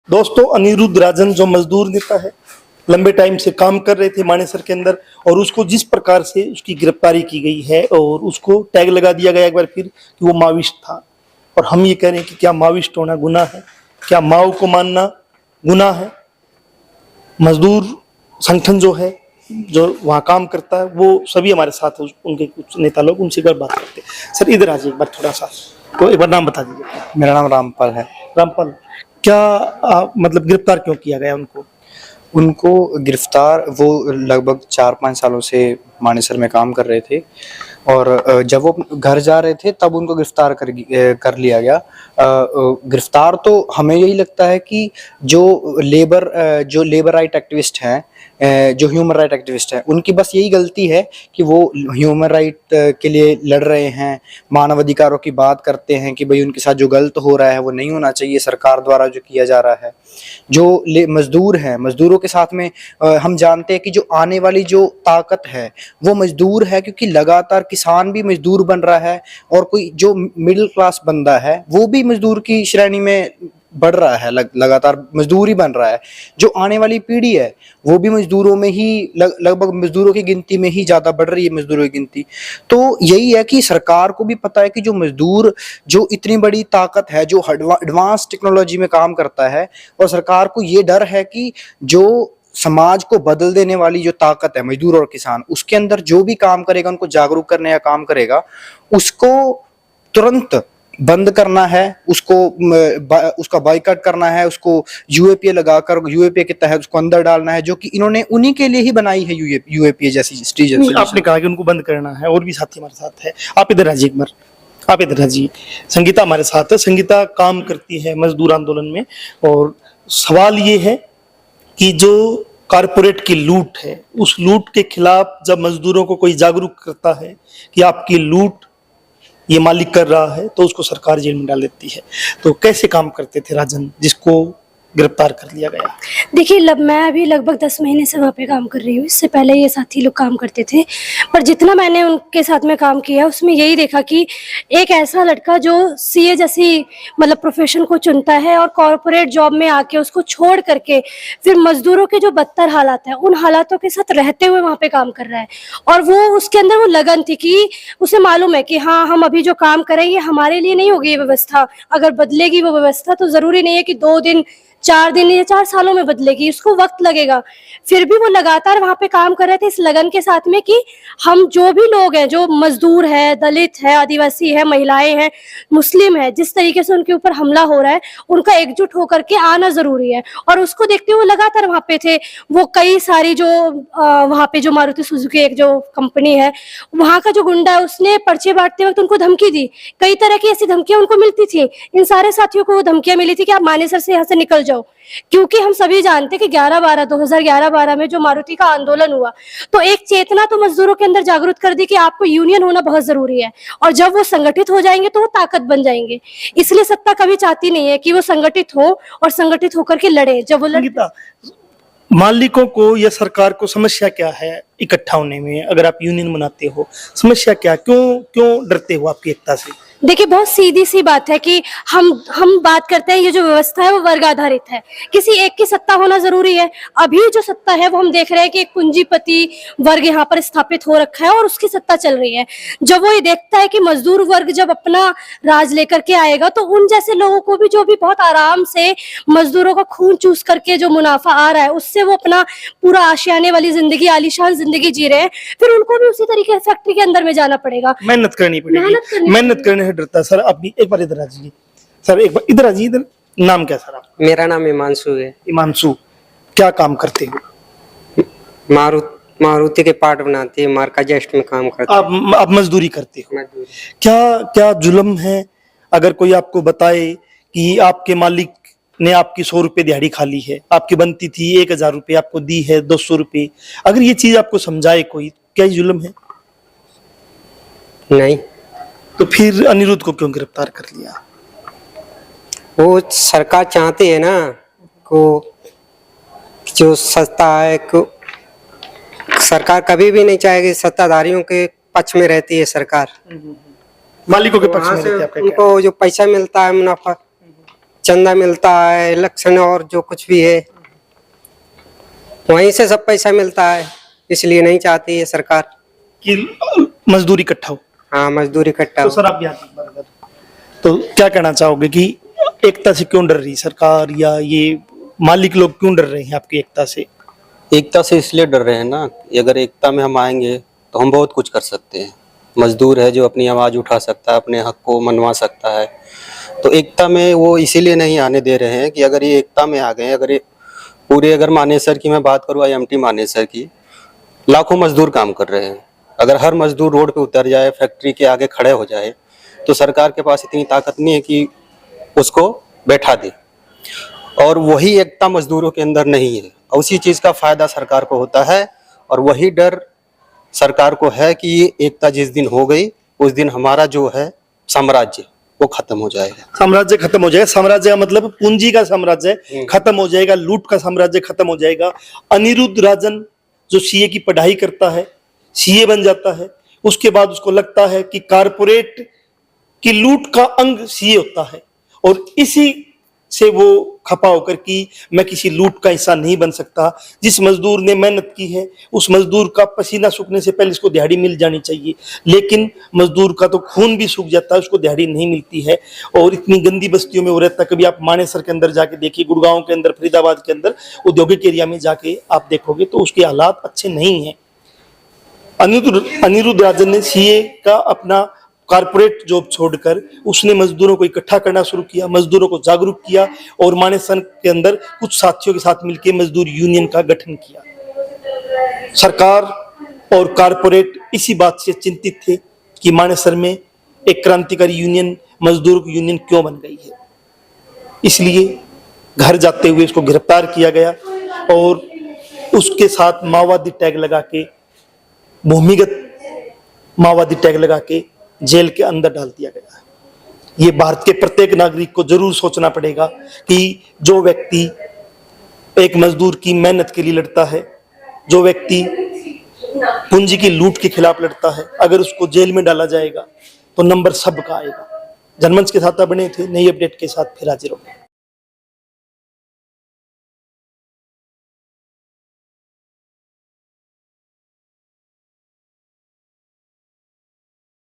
दोस्तों, अनिरुद्ध राजन जो मजदूर नेता है, लंबे टाइम से काम कर रहे थे मानेसर के अंदर, और उसको जिस प्रकार से उसकी गिरफ्तारी की गई है और उसको टैग लगा दिया गया एक बार फिर कि वो माविस्ट था। और हम ये कह रहे हैं कि क्या माविस्ट होना गुनाह है? क्या माओ को मानना गुनाह है? मजदूर संगठन जो है, जो वहाँ काम करता है, वो सभी हमारे साथ है, उनके कुछ नेता लोग, उनसे एक बार बात करते हैं। सर इधर आ जाइए एक बार थोड़ा सा, तो एक बार नाम बता दीजिए। मेरा नाम रामपाल है। रामपाल, क्या मतलब गिरफ्तार क्यों किया गया उनको? उनको गिरफ्तार, वो लगभग 4-5 सालों से मानेसर में काम कर रहे थे और जब वो घर जा रहे थे तब उनको गिरफ्तार कर लिया गया। गिरफ्तार तो हमें यही लगता है कि जो लेबर राइट एक्टिविस्ट हैं, जो ह्यूमन राइट एक्टिविस्ट हैं, उनकी बस यही गलती है कि वो ह्यूमन राइट के लिए लड़ रहे हैं, मानव अधिकारों की बात करते हैं कि भाई उनके साथ जो गलत हो रहा है वो नहीं होना चाहिए, सरकार द्वारा जो किया जा रहा है। जो मजदूर हैं, मजदूरों के साथ में हम जानते हैं कि जो आने वाली जो ताकत है वो मजदूर है, क्योंकि लगातार किसान भी मजदूर बन रहा है और कोई जो मिडिल क्लास बंदा है वो भी मजदूर की श्रेणी में बढ़ रहा है, लगातार मजदूर ही बन रहा है। जो आने वाली पीढ़ी है वो भी मजदूरों में ही लगभग मजदूरों की गिनती में ही ज्यादा बढ़ रही है, मजदूरों की गिनती। तो यही है कि सरकार को भी पता है कि जो मजदूर, जो इतनी बड़ी ताकत है, जो एडवांस टेक्नोलॉजी में काम करता है, और सरकार को ये डर है कि जो समाज को बदल देने वाली जो ताकत है मजदूर और किसान, उसके अंदर जो भी काम करेगा, उनको जागरूक करने का काम करेगा, उसको तुरंत बंद करना है, उसका बाइकआउट करना है, उसको यूएपीए लगाकर यूएपीए के तहत उसको अंदर डालना है, जो कि इन्होंने उन्हीं के लिए ही बनाई है यूएपीए जैसी चीज। आपने कहा कि उनको बंद करना है, और भी साथी हमारे साथ है। आप इधर आइए एक बार, आप इधर आइए। संगीता हमारे साथ है। संगीता काम करती है मजदूर आंदोलन में, और सवाल ये है कि जो कारपोरेट की लूट है, उस लूट के खिलाफ जब मजदूरों को कोई जागरूक करता है कि आपकी लूट ये मालिक कर रहा है, तो उसको सरकार जेल में डाल देती है। तो कैसे काम करते थे राजन, जिसको गिरफ्तार कर लिया गया? देखिए, मैं अभी लगभग 10 महीने से वहाँ पे काम कर रही हूँ। इससे पहले ये साथी लोग काम करते थे, पर जितना मैंने उनके साथ में काम किया उसमें यही देखा कि एक ऐसा लड़का जो सीए जैसी मतलब प्रोफेशन को चुनता है और कॉर्पोरेट जॉब में आके उसको छोड़ करके फिर मजदूरों के जो बदतर हालात हैं उन हालातों के साथ रहते हुए वहाँ पे काम कर रहा है। और वो उसके अंदर वो लगन थी कि उसे मालूम है कि हाँ, हम अभी जो काम करें ये हमारे लिए नहीं होगी ये व्यवस्था, अगर बदलेगी वो व्यवस्था तो जरूरी नहीं है कि 2 दिन 4 दिन या 4 सालों में बदलेगी, उसको वक्त लगेगा। फिर भी वो लगातार वहां पे काम कर रहे थे इस लगन के साथ में कि हम जो भी लोग हैं, जो मजदूर है, दलित है, आदिवासी है, महिलाएं हैं, मुस्लिम है, जिस तरीके से उनके ऊपर हमला हो रहा है उनका एकजुट होकर के आना जरूरी है। और उसको देखते हुए लगातार वहां पे थे। वो कई सारी जो वहां पे जो मारुति सुजुकी एक जो कंपनी है, वहां का जो गुंडा है उसने पर्चे बांटते वक्त उनको धमकी दी। कई तरह की ऐसी धमकियां उनको मिलती थी। इन सारे साथियों को वो धमकियां मिली थी कि आप मानेसर से यहाँ से निकल जाओ, क्योंकि हम सभी जानते हैं कि 2011-12 में जो मारुति का आंदोलन हुआ तो एक चेतना तो मजदूरों के अंदर जागरूक कर दी कि आपको यूनियन होना बहुत जरूरी है, और जब वो संगठित हो जाएंगे तो वो ताकत बन जाएंगे। इसलिए सत्ता कभी चाहती नहीं है कि वो संगठित हो और संगठित होकर के लड़े। जब वो मालिकों को या सरकार को समस्या क्या है इकट्ठा होने में? अगर आप यूनियन बनाते हो, समस्या क्या, क्यों डरते हो आपकी एकता से? देखिए, बहुत सीधी सी बात है कि हम बात करते हैं ये जो व्यवस्था है वो वर्ग आधारित है, किसी एक की सत्ता होना जरूरी है। अभी जो सत्ता है वो हम देख रहे हैं कि एक पूंजीपति वर्ग यहाँ पर स्थापित हो रखा है और उसकी सत्ता चल रही है। जब वो ये देखता है कि मजदूर वर्ग जब अपना राज लेकर के आएगा तो उन जैसे लोगों को भी, जो भी बहुत आराम से मजदूरों का खून चूस करके जो मुनाफा आ रहा है उससे वो अपना पूरा आशियाने वाली जिंदगी, आलीशान जिंदगी जी रहे हैं, फिर उनको भी उसी तरीके से फैक्ट्री के अंदर में जाना पड़ेगा, मेहनत करनी पड़ेगी। मेहनत करने से डरता है। सर आप भी एक बार इधर आ जाइए। सर एक बार इधर आ जाइए। इधर नाम क्या सर आपका? मेरा नाम हिमांशु है। हिमांशु, क्या काम करते हो? मारुति के पार्ट बनाते हैं, मार्काजेस्ट में काम करते हैं। आप मजदूरी करते हो? मजदूरी। क्या जुल्म है अगर कोई आपको बताए कि आपके मालिक ने आपकी 100 रुपए दिहाड़ी खा ली है, आपकी बनती थी 1000 रुपए, आपको दी है 200 रुपए, अगर ये चीज आपको समझाए कोई, क्या ये जुल्म है? नहीं। तो फिर अनिरुद्ध को क्यों गिरफ्तार कर लिया? वो सरकार चाहती है ना को जो सत्ता है को, सरकार कभी भी नहीं चाहेगी, सत्ताधारियों के पक्ष में रहती है सरकार, मालिकों के पक्ष में रहती है। उनको जो पैसा मिलता है, मुनाफा चंदा मिलता है, इलेक्शन और जो कुछ भी है वहीं से सब पैसा मिलता है, इसलिए नहीं चाहती है सरकार कि मजदूर इकट्ठा हो। हाँ मजदूरी इकट्ठा तो हो। सर आप यहाँ तो क्या कहना चाहोगे कि एकता से क्यों डर रही सरकार, या ये मालिक लोग क्यों डर रहे हैं आपकी एकता से? एकता से इसलिए डर रहे हैं ना कि अगर एकता में हम आएंगे तो हम बहुत कुछ कर सकते हैं। मजदूर है जो अपनी आवाज़ उठा सकता है, अपने हक को मनवा सकता है। तो एकता में वो इसीलिए नहीं आने दे रहे हैं कि अगर ये एकता में आ गए, अगर मानेसर की मैं बात करूँ, IMT मानेसर की, लाखों मजदूर काम कर रहे हैं। अगर हर मजदूर रोड पे उतर जाए, फैक्ट्री के आगे खड़े हो जाए, तो सरकार के पास इतनी ताकत नहीं है कि उसको बैठा दे। और वही एकता मजदूरों के अंदर नहीं है, उसी चीज़ का फायदा सरकार को होता है। और वही डर सरकार को है कि ये एकता जिस दिन हो गई उस दिन हमारा जो है साम्राज्य वो खत्म हो जाएगा। साम्राज्य खत्म हो जाएगा। साम्राज्य का मतलब पूंजी का साम्राज्य खत्म हो जाएगा, लूट का साम्राज्य खत्म हो जाएगा। अनिरुद्ध राजन जो सीए की पढ़ाई करता है, सीए बन जाता है, उसके बाद उसको लगता है कि कारपोरेट की लूट का अंग सीए होता है, और इसी से वो खपा होकर कि मैं किसी लूट का हिस्सा नहीं बन सकता। जिस मजदूर ने मेहनत की है उस मजदूर का पसीना सूखने से पहले उसको दिहाड़ी मिल जानी चाहिए, लेकिन मजदूर का तो खून भी सूख जाता है, उसको दिहाड़ी नहीं मिलती है। और इतनी गंदी बस्तियों में वो रहता है। कभी आप मानेसर के अंदर जाके देखिए, गुड़गांव के अंदर, फरीदाबाद के अंदर औद्योगिक एरिया में जाके आप देखोगे तो उसके हालात अच्छे नहीं है। अनिरुद्ध राजन ने सीए का अपना कारपोरेट जॉब छोड़कर उसने मजदूरों को इकट्ठा करना शुरू किया, मजदूरों को जागरूक किया, और मानेसर के अंदर कुछ साथियों के साथ मिलकर मजदूर यूनियन का गठन किया। सरकार और कारपोरेट इसी बात से चिंतित थे कि मानेसर में एक क्रांतिकारी यूनियन, मजदूर की यूनियन क्यों बन गई है। इसलिए घर जाते हुए उसको गिरफ्तार किया गया और उसके साथ माओवादी टैग लगा के, भूमिगत माओवादी टैग लगा के जेल के अंदर डाल दिया गया। ये भारत के प्रत्येक नागरिक को जरूर सोचना पड़ेगा कि जो व्यक्ति एक मजदूर की मेहनत के लिए लड़ता है, जो व्यक्ति पूंजी की लूट के खिलाफ लड़ता है, अगर उसको जेल में डाला जाएगा तो नंबर सबका आएगा। जनमंच के साथ बने थे, नई अपडेट के साथ फिर हाजिर होंगे।